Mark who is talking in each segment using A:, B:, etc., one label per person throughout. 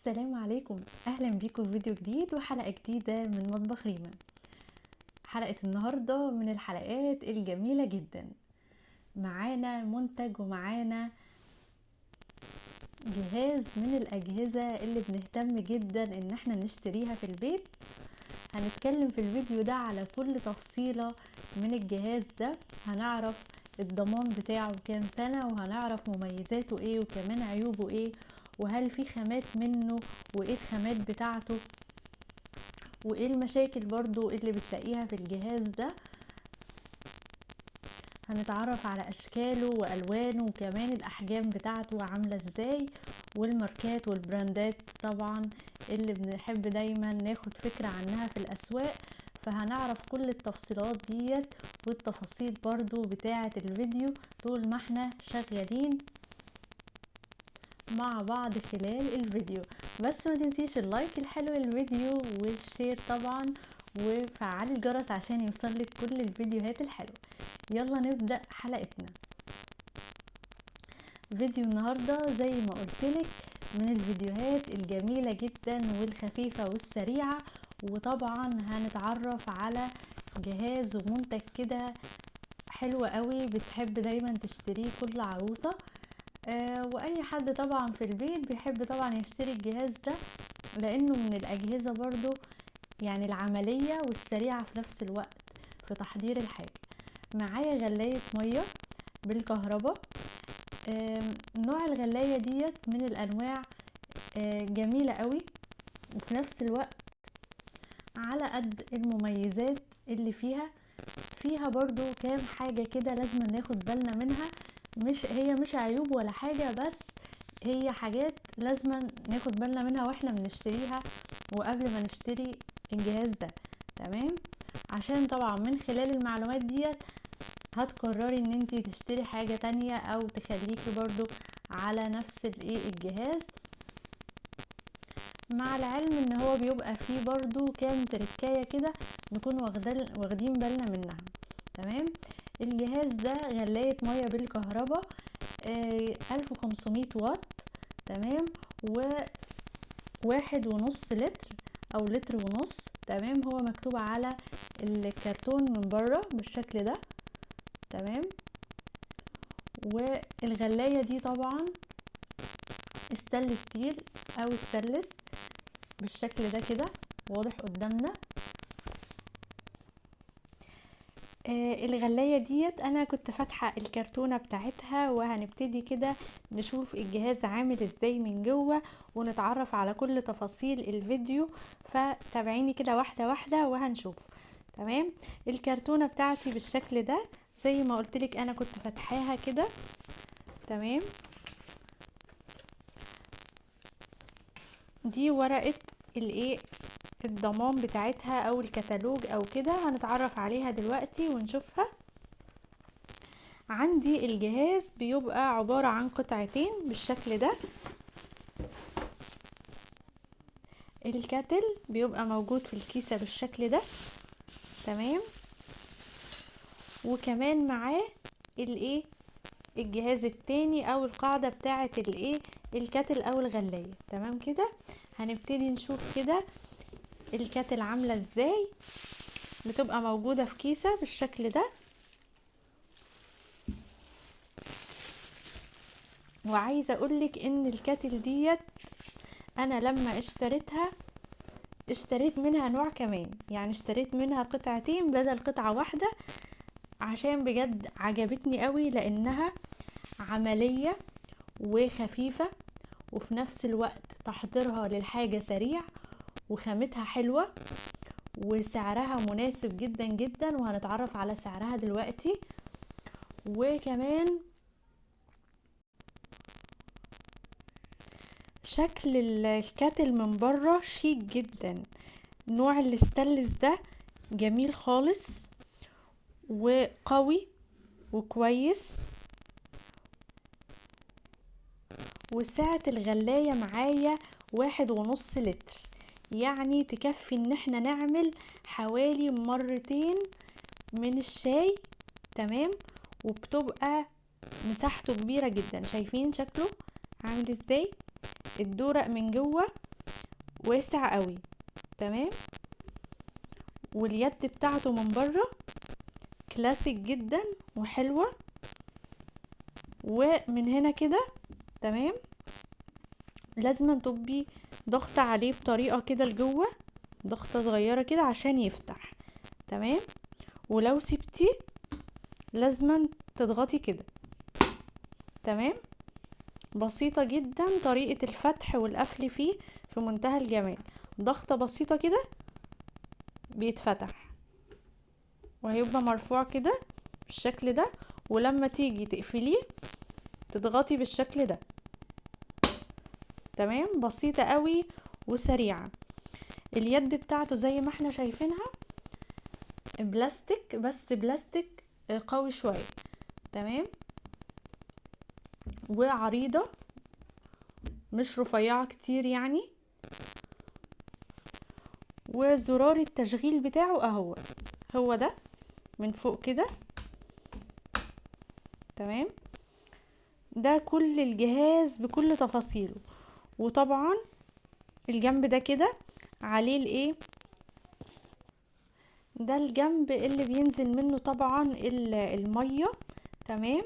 A: السلام عليكم، اهلا بيكم في فيديو جديد وحلقة جديدة من مطبخ ريما. حلقة النهاردة من الحلقات الجميلة جدا. معانا منتج ومعانا جهاز من الاجهزة اللي بنهتم جدا ان احنا نشتريها في البيت. هنتكلم في الفيديو ده على كل تفصيلة من الجهاز ده، هنعرف الضمان بتاعه كام سنة، وهنعرف مميزاته ايه وكمان عيوبه ايه، وهل في خامات منه وايه الخامات بتاعته، وايه المشاكل برضو اللي بتلاقيها في الجهاز ده. هنتعرف على اشكاله والوانه وكمان الاحجام بتاعته عاملة ازاي، والماركات والبراندات طبعا اللي بنحب دايما ناخد فكرة عنها في الاسواق. فهنعرف كل التفصيلات ديت والتفاصيل برضو بتاعة الفيديو طول ما احنا شغالين مع بعض خلال الفيديو. بس ما تنسيش اللايك الحلو للفيديو والشير طبعا، وفعلي الجرس عشان يوصلك كل الفيديوهات الحلوة. يلا نبدأ حلقتنا. فيديو النهاردة زي ما قلتلك من الفيديوهات الجميلة جدا والخفيفة والسريعة، وطبعا هنتعرف على جهاز ومنتج كده حلو قوي بتحب دايما تشتريه كل عروسة. واي حد طبعا في البيت بيحب طبعا يشتري الجهاز ده، لانه من الاجهزة برضو يعني العملية والسريعة في نفس الوقت في تحضير الحاجة. معايا غلاية مية بالكهرباء. نوع الغلاية ديت من الانواع جميلة قوي، وفي نفس الوقت على قد المميزات اللي فيها برضو كام حاجة كده لازم ناخد بالنا منها. مش عيوب ولا حاجة، بس هي حاجات لازم ناخد بالنا منها واحنا بنشتريها وقبل ما نشتري الجهاز ده. تمام، عشان طبعا من خلال المعلومات ديت هتقرري ان انتي تشتري حاجة تانية او تخليكي برضو على نفس الجهاز، مع العلم ان هو بيبقى فيه برضو كام تركاية كده نكون واخدين بالنا منها. تمام، الجهاز ده غلاية مية بالكهرباء 1500 واط. تمام، و1.5 لتر او لتر ونص. تمام، هو مكتوب على الكرتون من بره بالشكل ده. تمام، والغلاية دي طبعا ستانلس ستيل او ستانلس بالشكل ده كده واضح قدامنا. الغلاية ديت انا كنت فاتحة الكرتونة بتاعتها، وهنبتدي كده نشوف الجهاز عامل ازاي من جوه ونتعرف على كل تفاصيل الفيديو. فتابعيني كده واحدة واحدة وهنشوف. تمام، الكرتونة بتاعتي بالشكل ده زي ما قلتلك انا كنت فاتحاها كده. تمام، دي ورقة الضمان بتاعتها او الكتالوج او كده، هنتعرف عليها دلوقتي ونشوفها. عندي الجهاز بيبقى عبارة عن قطعتين بالشكل ده. الكاتل بيبقى موجود في الكيسة بالشكل ده. تمام، وكمان معاه الجهاز التاني او القاعدة بتاعة الكاتل او الغلاية. تمام كده، هنبتدي نشوف كده الكاتل عاملة ازاي. بتبقى موجودة في كيسة بالشكل ده. وعايزة اقولك ان الكاتل ديت انا لما اشتريت منها نوع كمان، يعني اشتريت منها قطعتين بدل قطعة واحدة، عشان بجد عجبتني قوي لانها عملية وخفيفة، وفي نفس الوقت تحضيرها للحاجة سريع، وخامتها حلوة، وسعرها مناسب جدا جدا، وهنتعرف على سعرها دلوقتي. وكمان شكل الكاتل من بره شيك جدا. نوع الستانلس ده جميل خالص وقوي وكويس. وسعة الغلاية معايا 1.5 لتر، يعني تكفي ان احنا نعمل حوالي مرتين من الشاي. تمام، وبتبقى مساحته كبيرة جدا. شايفين شكله عامل ازاي؟ الدورق من جوه واسع قوي. تمام. واليد بتاعته من بره كلاسيك جدا وحلوة. ومن هنا كده تمام لازم تبقي ضغطة عليه بطريقة كده لجوه، ضغطة صغيرة كده عشان يفتح. تمام. ولو سبتيه لازم تضغطي كده. تمام. بسيطة جدا طريقة الفتح والقفل فيه في منتهى الجمال. ضغطة بسيطة كده بيتفتح وهيبقى مرفوع كده بالشكل ده، ولما تيجي تقفليه تضغطي بالشكل ده. تمام. بسيطة قوي وسريعة. اليد بتاعته زي ما احنا شايفينها بلاستيك، بس بلاستيك قوي شوية. تمام. وعريضة مش رفيعة كتير يعني. وزرار التشغيل بتاعه اهو، هو ده من فوق كده. تمام. ده كل الجهاز بكل تفاصيله. وطبعا الجنب ده كده عليه الايه، ده الجنب اللي بينزل منه طبعا المية. تمام.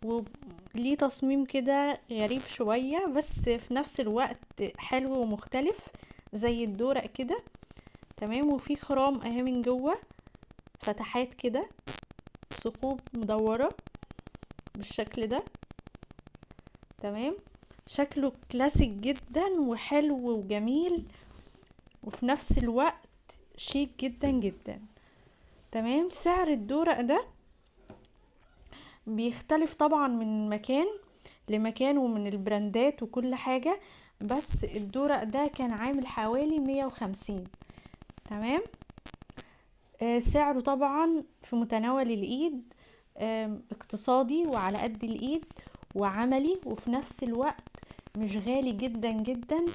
A: وليه تصميم كده غريب شوية بس في نفس الوقت حلو ومختلف زي الدورق كده. تمام. وفي خرام اهي من جوه، فتحات كده، ثقوب مدورة بالشكل ده. تمام. شكله كلاسيك جدا وحلو وجميل وفي نفس الوقت شيك جدا جدا. تمام. سعر الدورق ده بيختلف طبعا من مكان لمكان ومن البراندات وكل حاجة، بس الدورق ده كان عامل حوالي 150. تمام. سعره طبعا في متناول الايد، اقتصادي وعلى قد الايد وعملي وفي نفس الوقت مش غالي جدا جدا.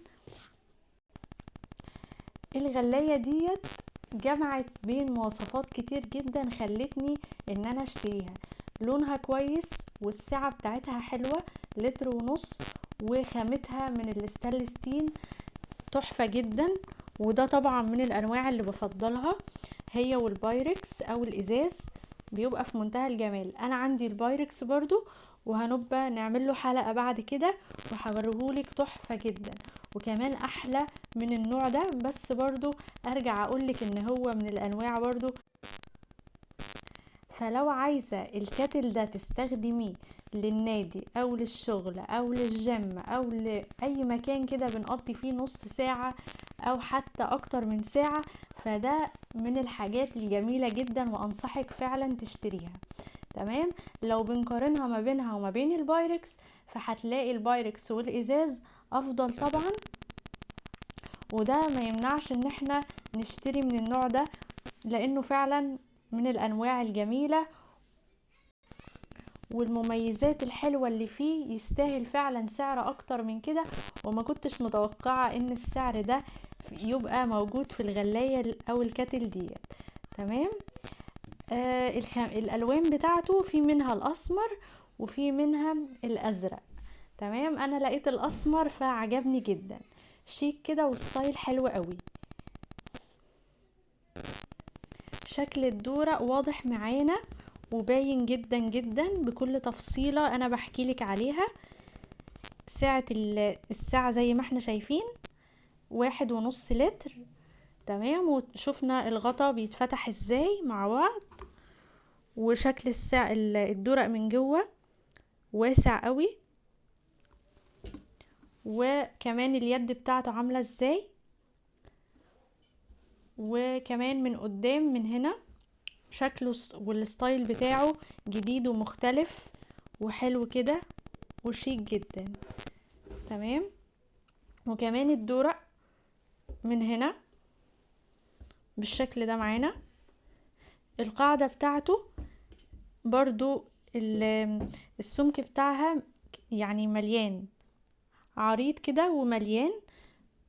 A: الغلاية ديت جمعت بين مواصفات كتير جدا خلتني ان انا اشتريها. لونها كويس والسعة بتاعتها حلوة، 1.5 لتر، وخامتها من الستانلس ستيل تحفة جدا. وده طبعا من الانواع اللي بفضلها، هي والبايركس او الازاز بيبقى في منتهى الجمال. انا عندي البايركس برضو وهنبقى نعمل له حلقة بعد كده وهوريهولك، تحفة جدا وكمان احلى من النوع ده. بس برضو ارجع اقولك ان هو من الانواع برضو. فلو عايزة الكاتل ده تستخدميه للنادي او للشغل او للجيم او لاي مكان كده بنقضي فيه نص ساعة او حتى اكتر من ساعة، فده من الحاجات الجميلة جدا وانصحك فعلا تشتريها. تمام. لو بنقارنها ما بينها وما بين البايركس، فهتلاقي البايركس والازاز افضل طبعا. وده ما يمنعش ان احنا نشتري من النوع ده لانه فعلا من الانواع الجميلة والمميزات الحلوة اللي فيه، يستاهل فعلا سعر اكتر من كده. وما كنتش متوقعة ان السعر ده يبقى موجود في الغلاية او الكاتل دي. تمام. الالوان بتاعته في منها الاسمر وفي منها الازرق. تمام. انا لقيت الاسمر فعجبني جدا، شيك كده وستايل حلو قوي. شكل الدورق واضح معانا وباين جدا جدا بكل تفصيلة انا بحكي لك عليها. سعة الساعة زي ما احنا شايفين 1.5 لتر. تمام. وشوفنا الغطا بيتفتح ازاي مع بعض. وشكل الساعة الدورق من جوه واسع قوي. وكمان اليد بتاعته عاملة ازاي. وكمان من قدام من هنا شكله والستايل بتاعه جديد ومختلف وحلو كده وشيك جدا. تمام. وكمان الدورق من هنا بالشكل ده معانا. القاعدة بتاعته برضو السمك بتاعها يعني مليان، عريض كده ومليان،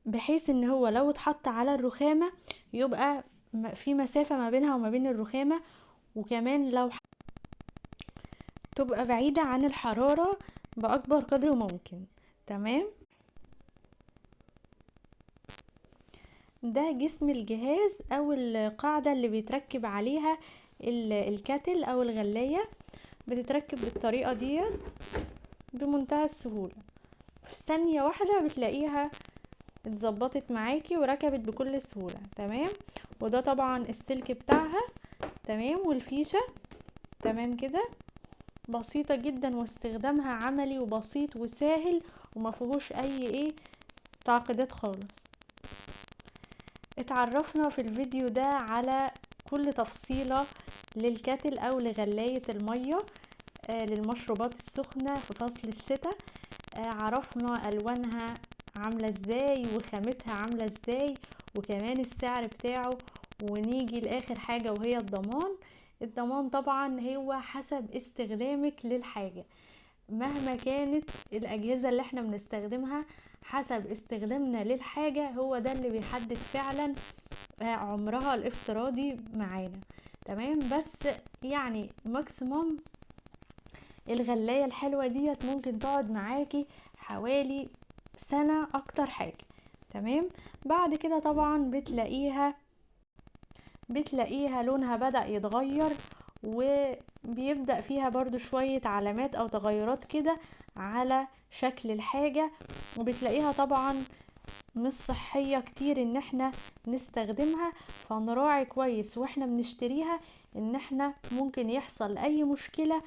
A: بحيث ان هو لو اتحط على الرخامة يبقى في مسافة ما بينها وما بين الرخامة. وكمان لو تبقى بعيدة عن الحرارة بأكبر قدر ممكن. تمام. ده جسم الجهاز او القاعدة اللي بيتركب عليها الكاتل او الغلاية. بتتركب بالطريقة دي بمنتهى السهولة، في ثانية واحدة بتلاقيها اتظبطت معاكي وركبت بكل سهولة. تمام. وده طبعا السلك بتاعها. تمام. والفيشة. تمام كده. بسيطة جدا واستخدامها عملي وبسيط وسهل وما فيهوش اي تعقيدات خالص. اتعرفنا في الفيديو ده على كل تفصيلة للكاتل او لغلاية المية للمشروبات السخنة في فصل الشتاء. عرفنا الوانها عاملة ازاي وخامتها عاملة ازاي وكمان السعر بتاعه. ونيجي لاخر حاجة وهي الضمان. الضمان طبعا هو حسب استخدامك للحاجة، مهما كانت الاجهزة اللي احنا بنستخدمها، حسب استخدامنا للحاجة هو ده اللي بيحدد فعلا عمرها الافتراضي معانا. تمام. بس يعني ماكسيموم الغلاية الحلوة ديت ممكن تقعد معاكي حوالي سنة اكتر حاجة. تمام. بعد كده طبعا بتلاقيها لونها بدأ يتغير، وبيبدأ فيها برضو شوية علامات او تغيرات كده على شكل الحاجة. وبتلاقيها طبعا مش صحية كتير ان احنا نستخدمها، فنراعي كويس واحنا بنشتريها ان احنا ممكن يحصل اي مشكلة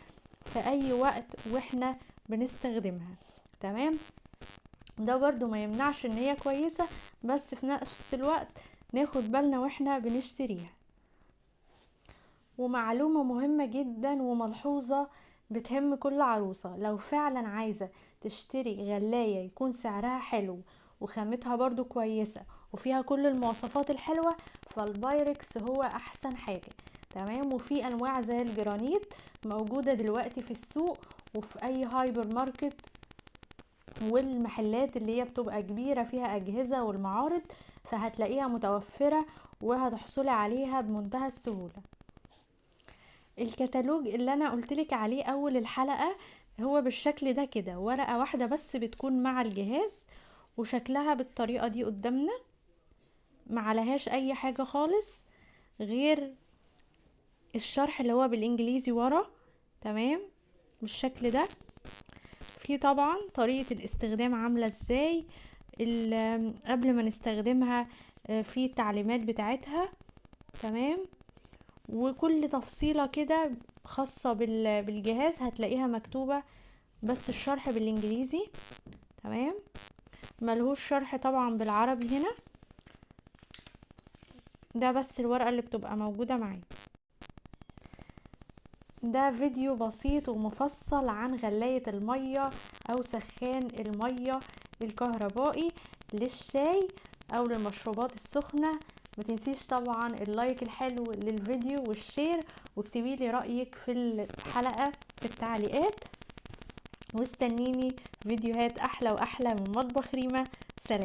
A: في اي وقت واحنا بنستخدمها. تمام. ده برضو ما يمنعش ان هي كويسة، بس في نفس الوقت ناخد بالنا واحنا بنشتريها. ومعلومة مهمة جدا وملحوظة بتهم كل عروسة، لو فعلا عايزة تشتري غلاية يكون سعرها حلو وخامتها برضو كويسة وفيها كل المواصفات الحلوة، فالبايركس هو احسن حاجة. تمام. وفي انواع زي الجرانيت موجودة دلوقتي في السوق وفي اي هايبر ماركت والمحلات اللي هي بتبقى كبيرة فيها اجهزة والمعارض، فهتلاقيها متوفرة وهتحصلي عليها بمنتهى السهولة. الكتالوج اللي انا قلتلك عليه اول الحلقة هو بالشكل ده كده، ورقة واحدة بس بتكون مع الجهاز وشكلها بالطريقة دي قدامنا، معلهاش اي حاجة خالص غير الشرح اللي هو بالانجليزي ورا. تمام. بالشكل ده. في طبعا طريقة الاستخدام عاملة ازاي قبل ما نستخدمها، في التعليمات بتاعتها. تمام. وكل تفصيلة كده خاصة بالجهاز هتلاقيها مكتوبة، بس الشرح بالانجليزي. تمام. ملهوش شرح طبعا بالعربي هنا، ده بس الورقة اللي بتبقى موجودة معايا. ده فيديو بسيط ومفصل عن غلاية المية او سخان المية الكهربائي للشاي او للمشروبات السخنة. ما تنسيش طبعا اللايك الحلو للفيديو والشير، واكتبي لي رأيك في الحلقة في التعليقات، واستنيني فيديوهات احلى واحلى من مطبخ ريما. سلام.